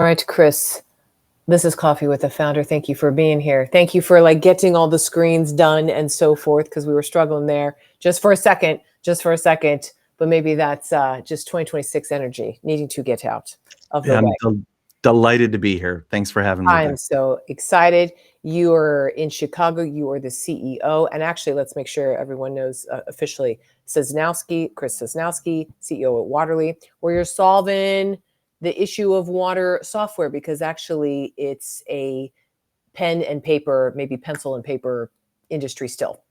All right, Chris, this is Coffee with the Founder. Thank you for being here. Thank you for getting all the screens done and so forth, because we were struggling there just for a second. But maybe that's just 2026 energy needing to get out of the way. Delighted to be here. Thanks for having me. I'm so excited. You are in Chicago. You are the CEO. And actually, let's make sure everyone knows officially, Sosnowski, Chris Sosnowski, CEO at Waterly, where you're solving the issue of water software, because actually it's a pen and paper, maybe pencil and paper industry still.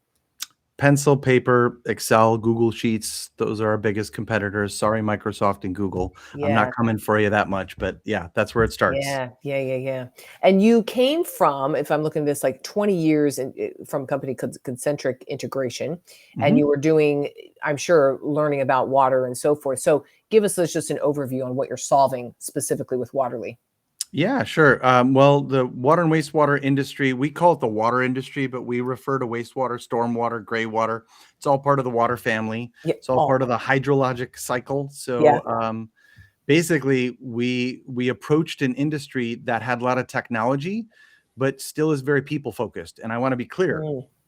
Pencil, paper, Excel, Google Sheets, those are our biggest competitors. Sorry, Microsoft and Google. Yeah. I'm not coming for you that much, but yeah, that's where it starts. Yeah. And you came from, if I'm looking at this, 20 years from a company called Concentric Integration, and you were doing, I'm sure, learning about water and so forth. So give us just an overview on what you're solving specifically with Waterly. Yeah, sure. Well, the water and wastewater industry, we call it the water industry, but we refer to wastewater, stormwater, gray water. It's all part of the water family. Yeah, It's all part of the hydrologic cycle. So Yeah. basically, we approached an industry that had a lot of technology, but still is very people focused. And I want to be clear,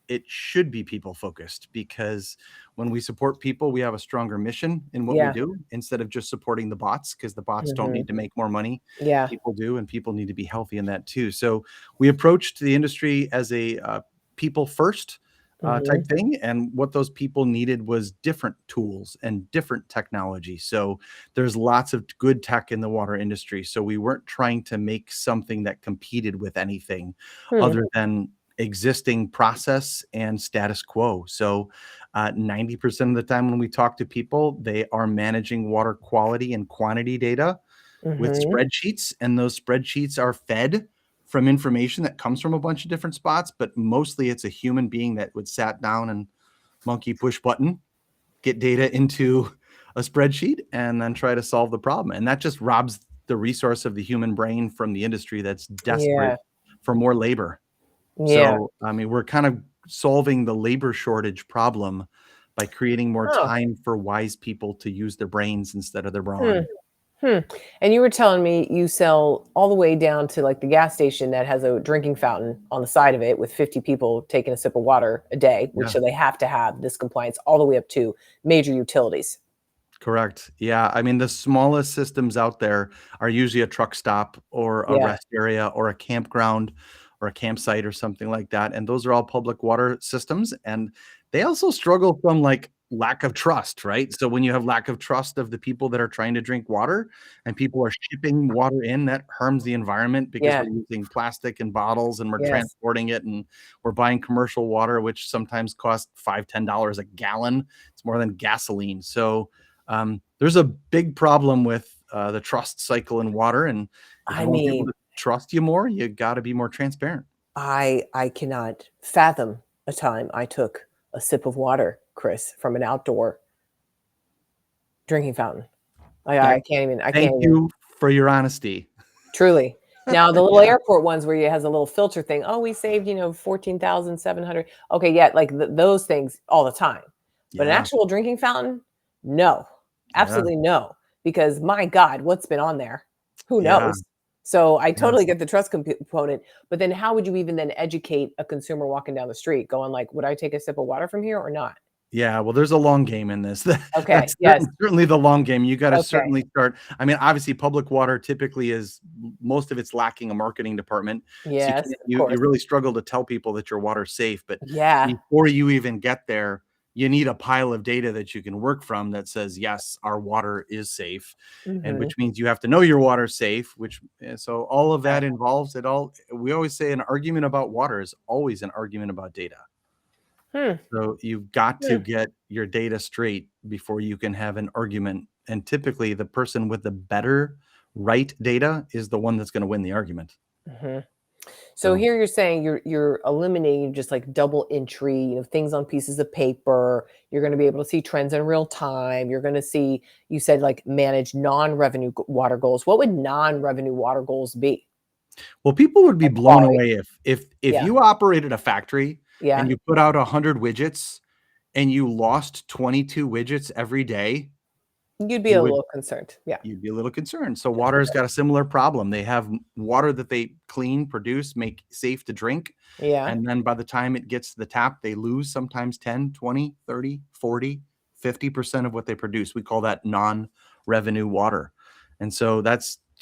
it should be people focused, because when we support people, we have a stronger mission in what we do, instead of just supporting the bots, because the bots don't need to make more money. Yeah. People do, and people need to be healthy in that too. So we approached the industry as a people first type thing. And what those people needed was different tools and different technology. So there's lots of good tech in the water industry. So we weren't trying to make something that competed with anything other than existing process and status quo. So 90% of the time when we talk to people, they are managing water quality and quantity data with spreadsheets, and those spreadsheets are fed from information that comes from a bunch of different spots, but mostly it's a human being that would sat down and monkey push button, get data into a spreadsheet, and then try to solve the problem. And that just robs the resource of the human brain from the industry that's desperate for more labor. So, I mean, we're kind of solving the labor shortage problem by creating more time for wise people to use their brains instead of their brawn. And you were telling me you sell all the way down to the gas station that has a drinking fountain on the side of it with 50 people taking a sip of water a day, which so they have to have this compliance, all the way up to major utilities. Correct. Yeah. I mean, the smallest systems out there are usually a truck stop or a rest area or a campground or a campsite or something like that. And those are all public water systems. And they also struggle from lack of trust, right? So when you have lack of trust of the people that are trying to drink water, and people are shipping water in, that harms the environment, because we're using plastic and bottles, and we're transporting it, and we're buying commercial water, which sometimes costs $5-10 a gallon. It's more than gasoline. So there's a big problem with the trust cycle in water. And if you want people to trust you more, you got to be more transparent. I cannot fathom a time I took a sip of water, Chris, from an outdoor drinking fountain. I can't even. Thank you for your honesty. Truly. Now the little airport ones where it has a little filter thing. Oh, we saved 14,700. Okay, those things all the time. But an actual drinking fountain, no, absolutely no. Because my God, what's been on there? Who knows? So I totally get the trust component, but then how would you even then educate a consumer walking down the street going would I take a sip of water from here or not? Yeah, well, there's a long game in this. Okay. That's certainly the long game. You got to certainly start. I mean, obviously, public water typically is, most of it's lacking a marketing department. Yes, so you really struggle to tell people that your water's safe. But yeah, before you even get there, you need a pile of data that you can work from that says, yes, our water is safe, and which means you have to know your water's safe, so all of that involves it all. We always say an argument about water is always an argument about data. So you've got to get your data straight before you can have an argument. And typically the person with the better right data is the one that's going to win the argument. So here you're saying you're eliminating just double entry, things on pieces of paper. You're going to be able to see trends in real time. You're going to see, you said manage non-revenue water goals. What would non-revenue water goals be? Well, people would be blown away if you operated a factory and you put out 100 widgets and you lost 22 widgets every day. You'd be you a would little concerned. Yeah. you'd be a little concerned. So water's got a similar problem. They have water that they clean, produce, make safe to drink. Yeah. And then by the time it gets to the tap, they lose sometimes 10, 20, 30, 40, 50% of what they produce. We call that non-revenue water. And so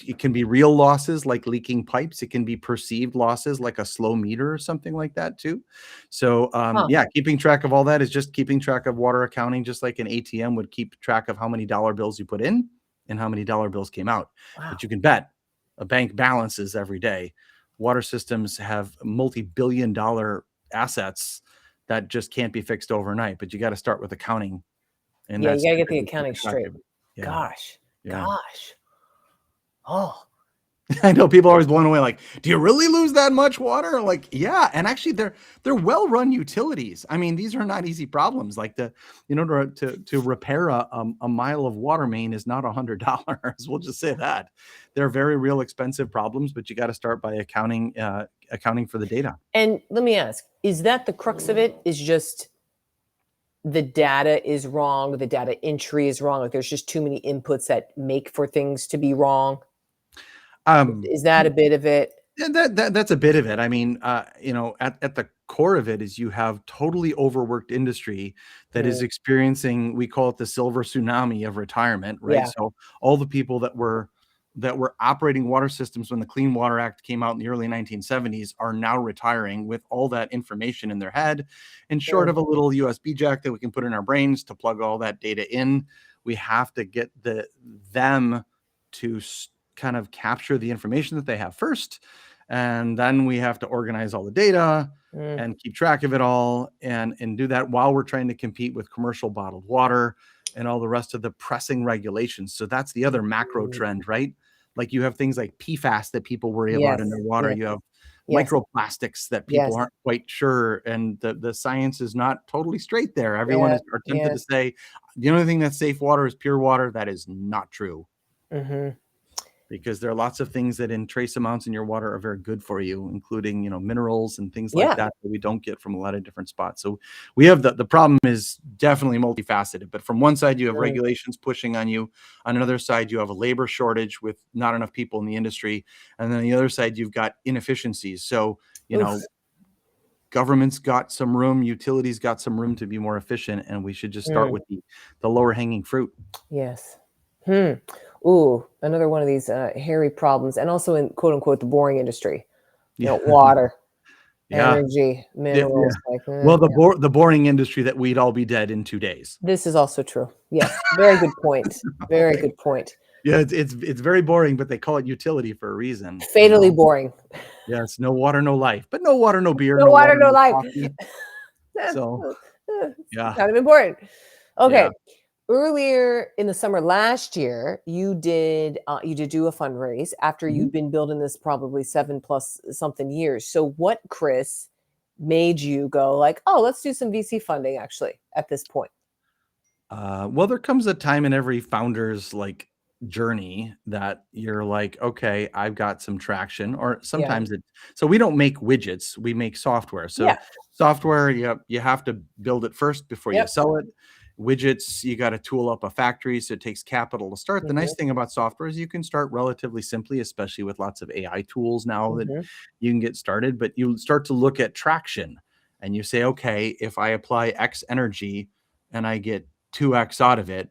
it can be real losses like leaking pipes. It can be perceived losses like a slow meter or something like that too. So yeah, keeping track of all that is just keeping track of water accounting, just like an ATM would keep track of how many dollar bills you put in and how many dollar bills came out. Wow. But you can bet a bank balances every day. Water systems have multi-billion-dollar assets that just can't be fixed overnight. But you got to start with accounting, and Yeah, that's you gotta get the typically accounting straight. Yeah, Gosh. yeah. Gosh. Oh. I know people are always blown away. Like, do you really lose that much water? Like, yeah. And actually, they're well-run utilities. I mean, these are not easy problems. Like to repair a mile of water main is not $100. We'll just say that. They're very real expensive problems, but you got to start by accounting for the data. And let me ask: is that the crux of it? Is just the data is wrong, the data entry is wrong. Like there's just too many inputs that make for things to be wrong. Is that a bit of it? Yeah, that's a bit of it. I mean, at the core of it is you have totally overworked industry that is experiencing, we call it the silver tsunami of retirement, right? Yeah. So all the people that were operating water systems when the Clean Water Act came out in the early 1970s are now retiring with all that information in their head. And short of a little USB jack that we can put in our brains to plug all that data in, we have to get them to kind of capture the information that they have first. And then we have to organize all the data and keep track of it all and do that while we're trying to compete with commercial bottled water and all the rest of the pressing regulations. So that's the other macro trend, right? Like you have things like PFAS that people worry about in their water. Yes. You have Yes. microplastics that people aren't quite sure. And the science is not totally straight there. Everyone is tempted to say the only thing that's safe water is pure water. That is not true. Because there are lots of things that in trace amounts in your water are very good for you, including, minerals and things like that we don't get from a lot of different spots. So we have the problem is definitely multifaceted, but from one side you have regulations pushing on you. On another side, you have a labor shortage with not enough people in the industry. And then on the other side, you've got inefficiencies. So, government's got some room, utilities got some room to be more efficient, and we should just start with the lower hanging fruit. Yes. Ooh, another one of these hairy problems, and also in quote unquote the boring industry. Water, energy, minerals. Well, the boring industry that we'd all be dead in 2 days. This is also true. Yes, very good point. Very good point. Yeah, it's very boring, but they call it utility for a reason. Fatally boring. Yes, no water, no life, but no water, no beer, no water, no life. So, yeah, kind of important. Okay. Yeah. Earlier in the summer last year, you did do a fundraise after you'd been building this probably 7+ something years. So what, Chris, made you go like, oh, let's do some VC funding actually at this point? Well, there comes a time in every founder's journey that you're like, okay, I've got some traction, or sometimes so we don't make widgets, we make software. So software, you have to build it first before you sell it. Widgets, you got to tool up a factory, so it takes capital to start. The nice thing about software is you can start relatively simply, especially with lots of AI tools now that you can get started, but you start to look at traction and you say, okay, if I apply X energy and I get 2X out of it,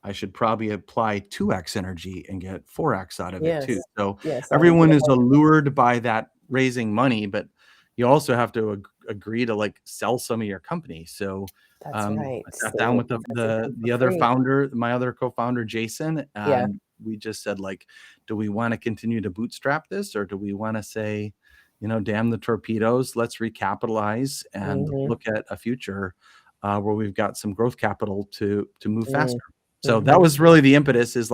I should probably apply 2X energy and get 4X out of it too. So everyone is allured by that raising money, but you also have to agree to sell some of your company. So that's right. I sat down with the other founder, my other co-founder, Jason, and we just said, do we want to continue to bootstrap this, or do we want to say, damn the torpedoes, let's recapitalize and look at a future where we've got some growth capital to move faster. So that was really the impetus, is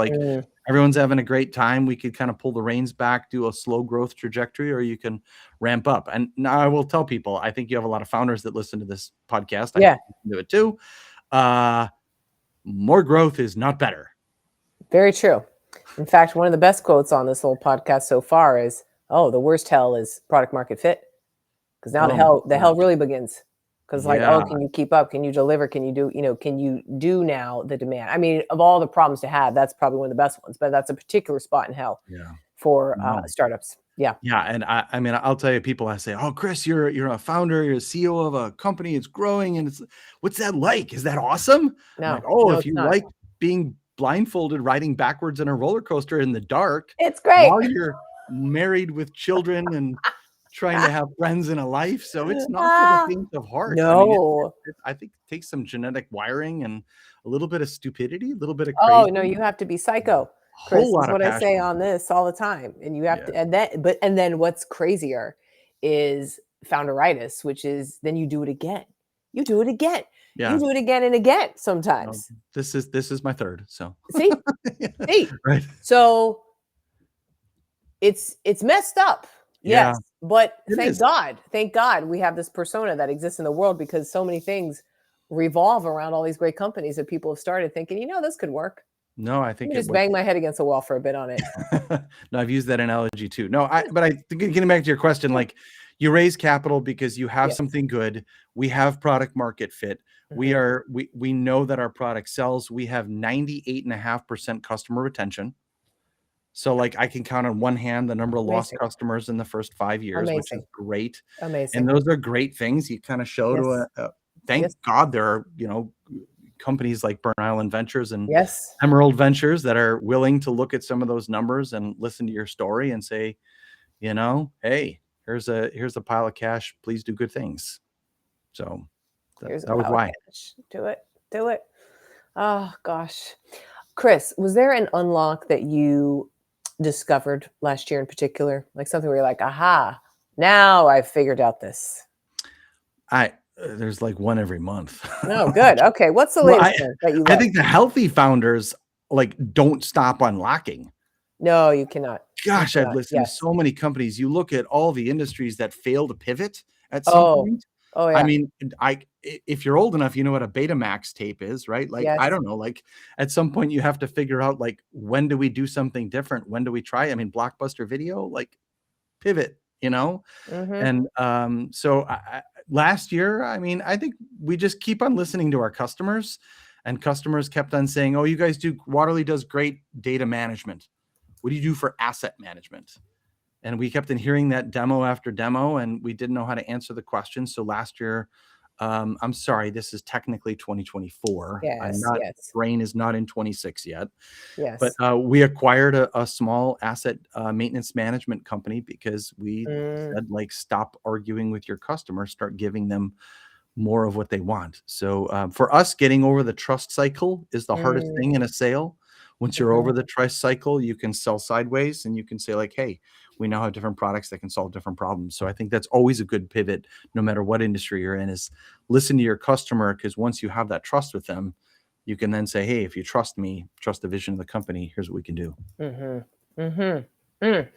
everyone's having a great time. We could kind of pull the reins back, do a slow growth trajectory, or you can ramp up. And now I will tell people, I think you have a lot of founders that listen to this podcast. I do it too. More growth is not better. Very true. In fact, one of the best quotes on this whole podcast so far is, oh, the worst hell is product market fit. Because now the hell really begins. Because like, oh, Yeah. can you keep up? Can you deliver? Can you do, can you do now the demand? I mean, of all the problems to have, that's probably one of the best ones, but that's a particular spot in hell Yeah. for No. startups. Yeah. Yeah, and I mean, I'll tell you, people I say, "Oh, Chris, you're a founder, you're a CEO of a company, it's growing, and it's what's that like? Is that awesome?" I'm like, No, "Oh, no, if it's you not. like being blindfolded, riding backwards in a roller coaster in the dark It's great. while you're married with children and trying to have friends in a life, so it's not for the Ah, faint of heart." I mean, no. I think it takes some genetic wiring and a little bit of stupidity, a little bit of Oh, crazy, no, you have to be a psycho, whole Chris, is lot of what I say passion. on this all the time, and you have Yeah, to and then what's crazier is founderitis, which is then you do it again. You do it again. You yeah. do it again and again No, sometimes. this is my 3rd, so See? See? right. So, it's messed up. Yeah, Yes, but it is. thank God we have this persona that exists in the world because so many things revolve around all these great companies that people have started thinking, "This could work. No, I Let think me it just would. bang my head against the wall for a bit on it." No, I've used that analogy too. No, but getting back to your question, like you raise capital because you have Yes. something good. We have product market fit. Mhm. We know that our product sells. We have 98.5% customer retention. So like I can count on one hand the number of lost Amazing. customers in the first 5 years, which is Amazing. great. And Amazing. those are great things. You kind of show to Yes. thank Yes. God there are, companies like Burn Island Ventures and Yes. Emerald Ventures that are willing to look at some of those numbers and listen to your story and say, hey, here's a pile of cash. Please do good things. So that, Here's a that was pile of why. cash. Do it. Do it. Oh gosh. Chris, was there an unlock that you discovered last year in particular? Like something where you're like, aha, now I've figured out this. There's like one every month. No, good. Okay. What's the Well, latest one that you I love? think the healthy founders like don't stop unlocking. No, you cannot. You Gosh, I've cannot. listened to Yes. so many companies. You look at all the industries that fail to pivot at some Oh, point. oh I yeah. mean, if you're old enough, you know what a Betamax tape is, right? Like, I Yes. don't know, like at some point you have to figure out like when do we do something different? When do we try? I mean, Blockbuster Video, like pivot. Mm-hmm. And so last year, I mean, I think we just keep on listening to our customers, and customers kept on saying, "Oh, you guys do Waterly does great data management. What do you do for asset management?" And we kept on hearing that demo after demo, and we didn't know how to answer the question. So last year, I'm sorry, this is technically 2024. I'm Yes. not, Yes. brain is not in 26 yet, but Yes. we acquired a small asset maintenance management company because we Mm, said, like, stop arguing with your customers, start giving them more of what they want. So for us, getting over the trust cycle is the hardest mm, thing in a sale. Once you're over mhm, the trust cycle, you can sell sideways and you can say like, hey, we now have different products that can solve different problems. So I think that's always a good pivot, no matter what industry you're in, is listen to your customer, because once you have that trust with them, you can then say, hey, if you trust me, trust the vision of the company, here's what we can do. mhm, mhm, mm.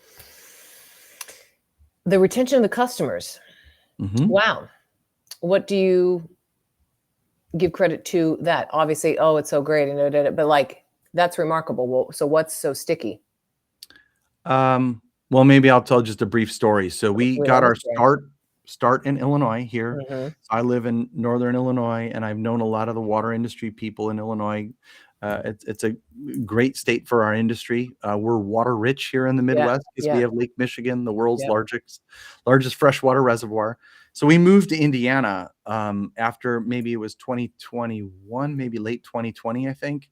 The retention of the customers. Hmm. Wow. What do you give credit to that? Obviously, oh, it's so great, and but like that's remarkable. Well, so what's so sticky? Well, maybe I'll tell just a brief story. So we We got love a our story. start in Illinois here. Mhm. So I live in northern Illinois, and I've known a lot of the water industry people in Illinois. It's a great state for our industry. We're water rich here in the Yeah, Midwest because we yeah, have Lake Michigan, the world's yep. largest freshwater reservoir. So we moved to Indiana after maybe it was 2021, maybe late 2020, I think.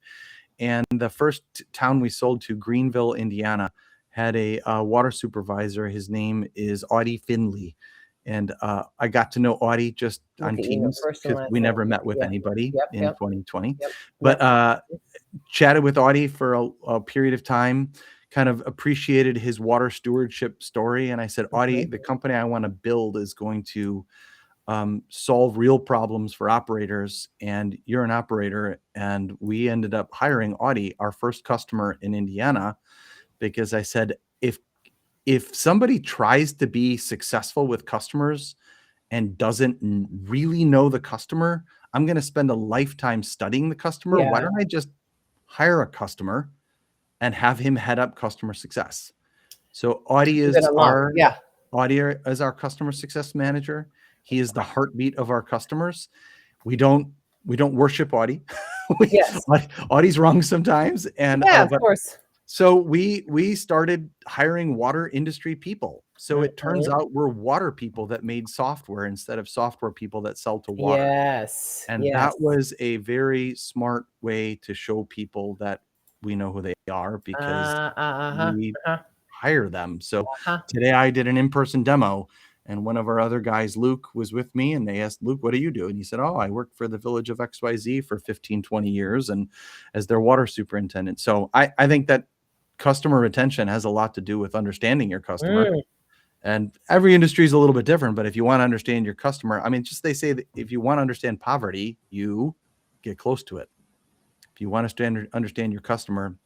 And the first town we sold to, Greenville, Indiana, had a water supervisor. His name is Audie Finley. And I got to know Audie just Look on at you know Teams first and because last we name. never Yeah, met with yeah. anybody Yep, in yep, 2020. yep, But yep. chatted with Audie for a period of time, kind of appreciated his water stewardship story. And I said, Audie, Mhm, the company I want to build is going to solve real problems for operators, and you're an operator. And we ended up hiring Audie, our first customer in Indiana, because I said, if somebody tries to be successful with customers and doesn't really know the customer, I'm going to spend a lifetime studying the customer. Why yeah. don't I just hire a customer and have him head up customer success? So Good unlock. Yeah. Audie is our customer success manager. He is the heartbeat of our customers. We don't worship Audie. Yes. Audie's wrong sometimes, and Yeah, of but course. so we started hiring water industry people. So it turns Mhm. out we're water people that made software instead of software people that sell to water. Yes. And Yes. that was a very smart way to show people that we know who they are because Uh-huh. we Uh-huh. hire them. So Uh-huh. today I did an in-person demo, and one of our other guys, Luke, was with me, and they asked, Luke, what do you do? And he said, oh, I worked for the village of XYZ for 15, 20 years and as their water superintendent. So I think that customer retention has a lot to do with understanding your customer. Mm. And every industry is a little bit different, but if you want to understand your customer, I mean, just they say that if you want to understand poverty, you get close to it. If you want to understand your customer,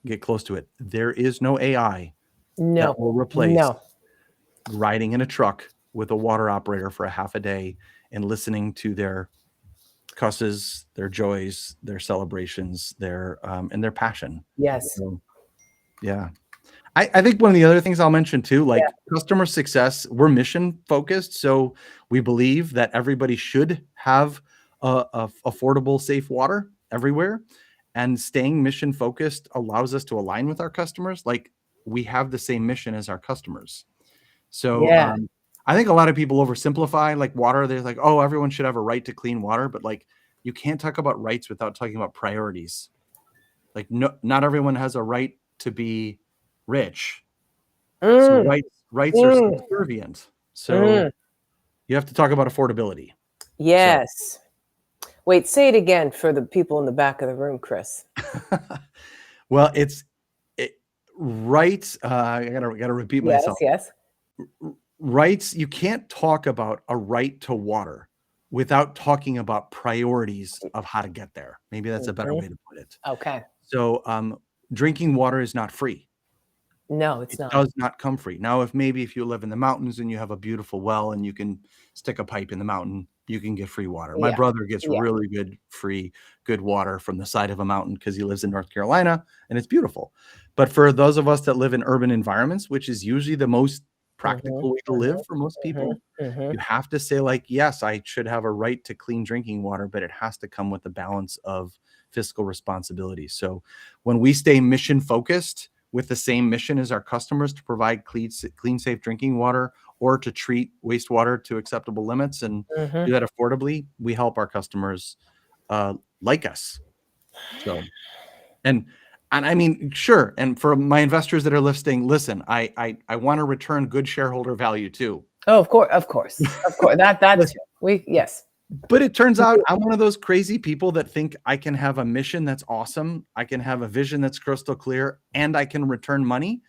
get close to it. There is no AI No. that will replace No. riding in a truck with a water operator for a half a day and listening to their cusses, their joys, their celebrations, their and their passion. Yes. So, yeah. I think one of the other things I'll mention too, Yeah. like customer success, we're mission focused. So we believe that everybody should have affordable, safe water everywhere. And staying mission focused allows us to align with our customers. Like we have the same mission as our customers. So Yeah. I think a lot of people oversimplify like water. They're like, oh, everyone should have a right to clean water. But like you can't talk about rights without talking about priorities. Like no, not everyone has a right to be rich. So Mm. rights are Mm. subservient. So Mm. you have to talk about affordability. So Yes. Wait, say it again for the people in the back of the room, Chris. well, rights. I gotta repeat Yes, myself. yes. Rights. You can't talk about a right to water without talking about priorities of how to get there. Maybe that's a better Mhm. way to put it. Okay. So drinking water is not free. No, it's It not. does not come free. Now, if you live in the mountains and you have a beautiful well and you can stick a pipe in the mountain, you can get free water. My Yeah. brother gets Yeah. really good water from the side of a mountain because he lives in North Carolina and it's beautiful. But for those of us that live in urban environments, which is usually the most Mhm. practical way to live Mhm. for most Mhm. people, Mhm. you have to say like, yes, I should have a right to clean drinking water, but it has to come with a balance of fiscal responsibility. So when we stay mission focused with the same mission as our customers to provide clean, safe drinking water or to treat wastewater to acceptable limits and Mhm. do that affordably, we help our customers like us. So, and I mean, sure. And for my investors that are listening, listen, I want to return good shareholder value too. Oh, of course, of course, of course. That too. Yes. But it turns out I'm one of those crazy people that think I can have a mission that's awesome. I can have a vision that's crystal clear and I can return money.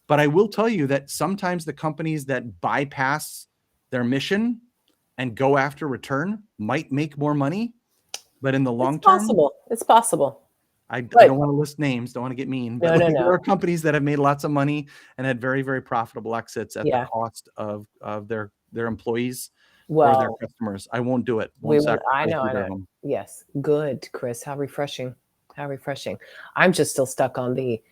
But I will tell you that sometimes the companies that bypass their mission and go after return might make more money. But in the It's long term, possible. It's possible. I But don't want to list names, don't want to get mean, but no, no, like there no. are companies that have made lots of money and had very, very profitable exits at the Yeah. cost of their employees or their Well, customers. I won't do it. we Won't will. I sacrifice know, I either know. of them. Yes. Good, Chris. How refreshing. How refreshing. I'm just still stuck on the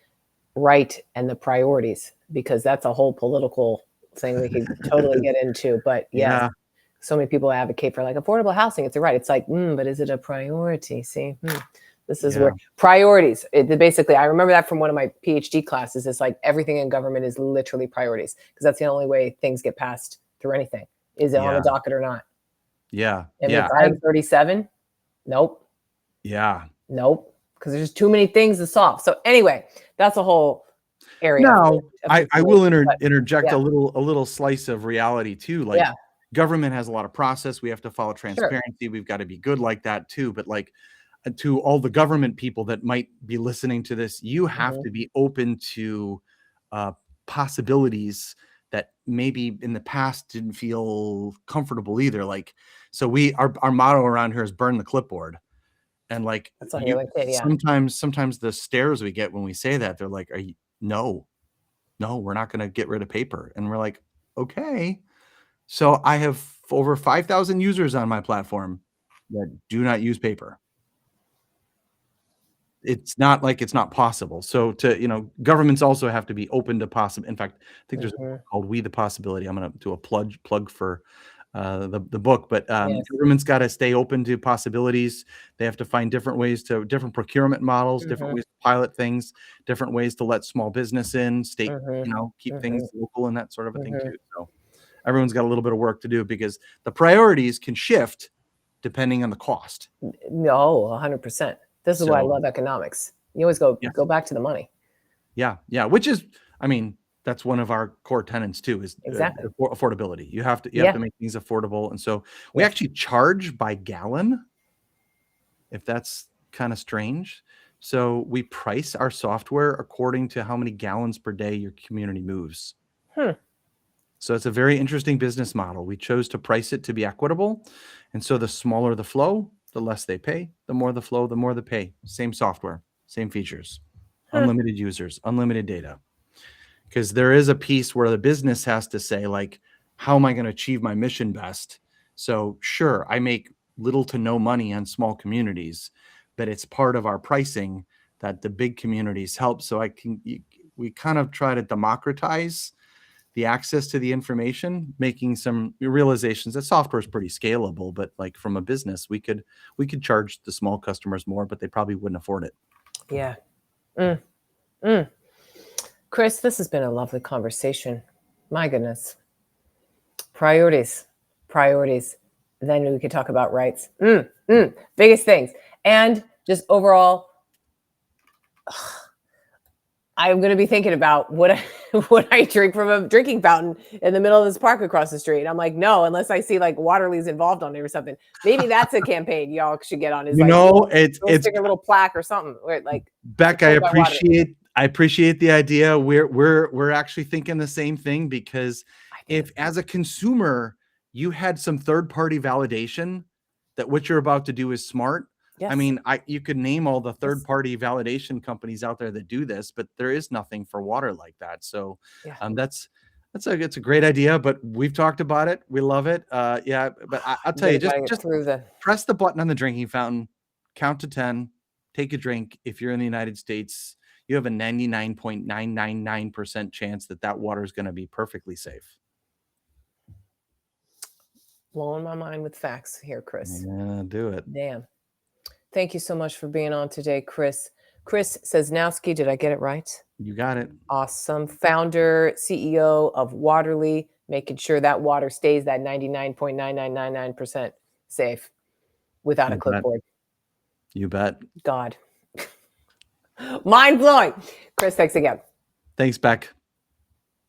right and the priorities because that's a whole political thing we could totally get into. But yes, Yeah, so many people advocate for like affordable housing. It's a right. It's like, but is it a priority? See, this is yeah, where priorities. Basically, I remember that from one of my PhD classes. It's like everything in government is literally priorities because that's the only way things get passed through anything. Is it on the yeah, docket or not? yeah, If yeah, it's item 37, nope, yeah. nope, because there's just too many things to solve. So anyway, that's a whole area Now, of I will consideration. But interject yeah, a little slice of reality too. yeah, Like government has a lot of process. We have to follow sure. transparency. We've got to be good like that too. But like to all the government people that might be listening to this, you have Mhm. to be open to uh, possibilities that maybe in the past didn't feel comfortable either. Like, so our motto around here is burn the clipboard. And like That's on you your LinkedIn. Yeah. sometimes the stares we get when we say that, they're like, are you no, no, we're not going to get rid of paper. And we're like, okay. So I have over 5,000 users on my platform that do not use paper. It's not like it's not possible. So governments also have to be open to possible. In fact, I think there's a book Mhm. called We the Possibility. I'm going to do a plug for the book, but Yes. government's got to stay open to possibilities. They have to find different ways to different procurement models, different ways to pilot things, different ways to let small business in, state, keep things local and that sort of a thing too. So everyone's got a little bit of work to do because the priorities can shift depending on the cost. No, 100%. This is why I love economics. You always go back to the money. Yeah, which is, I mean, that's one of our core tenets too, is Exactly. affordability. You have to make things affordable, and so we actually charge by gallon. If that's kind of strange, so we price our software according to how many gallons per day your community moves. So it's a very interesting business model. We chose to price it to be equitable, and so the smaller the flow, the less they pay. The more the flow, the more they pay. Same software, same features, unlimited users, unlimited data. Because there is a piece where the business has to say, like, how am I going to achieve my mission best? So sure, I make little to no money on small communities, but it's part of our pricing that the big communities help. So we kind of try to democratize the access to the information, making some realizations that software is pretty scalable, but like from a business, we could charge the small customers more, but they probably wouldn't afford it. Yeah. Chris, this has been a lovely conversation. My goodness. Priorities. Then we could talk about rights. Biggest things. And just overall, I'm going to be thinking about what I drink from a drinking fountain in the middle of this park across the street. And I'm like, no, unless I see like Waterly's involved on it or something. Maybe that's a campaign y'all should get on. Is it's stick a little plaque or something. Where like, Beck, I appreciate the idea. We're actually thinking the same thing, because if as a consumer you had some third-party validation that what you're about to do is smart. Yes. I mean, you could name all the third-party validation companies out there that do this, but there is nothing for water like that. So it's a great idea, but we've talked about it. We love it. But I'll tell you, just press the button on the drinking fountain, count to 10, take a drink. If you're in the United States, you have a 99.999% chance that water is going to be perfectly safe. Blowing my mind with facts here, Chris. Yeah, do it. Damn. Thank you so much for being on today, Chris. Chris Sosnowski, did I get it right? You got it. Awesome. Founder, CEO of Waterly, making sure that water stays that 99.9999% safe without a clipboard. You bet. God. Mind blowing. Chris, thanks again. Thanks, Beck.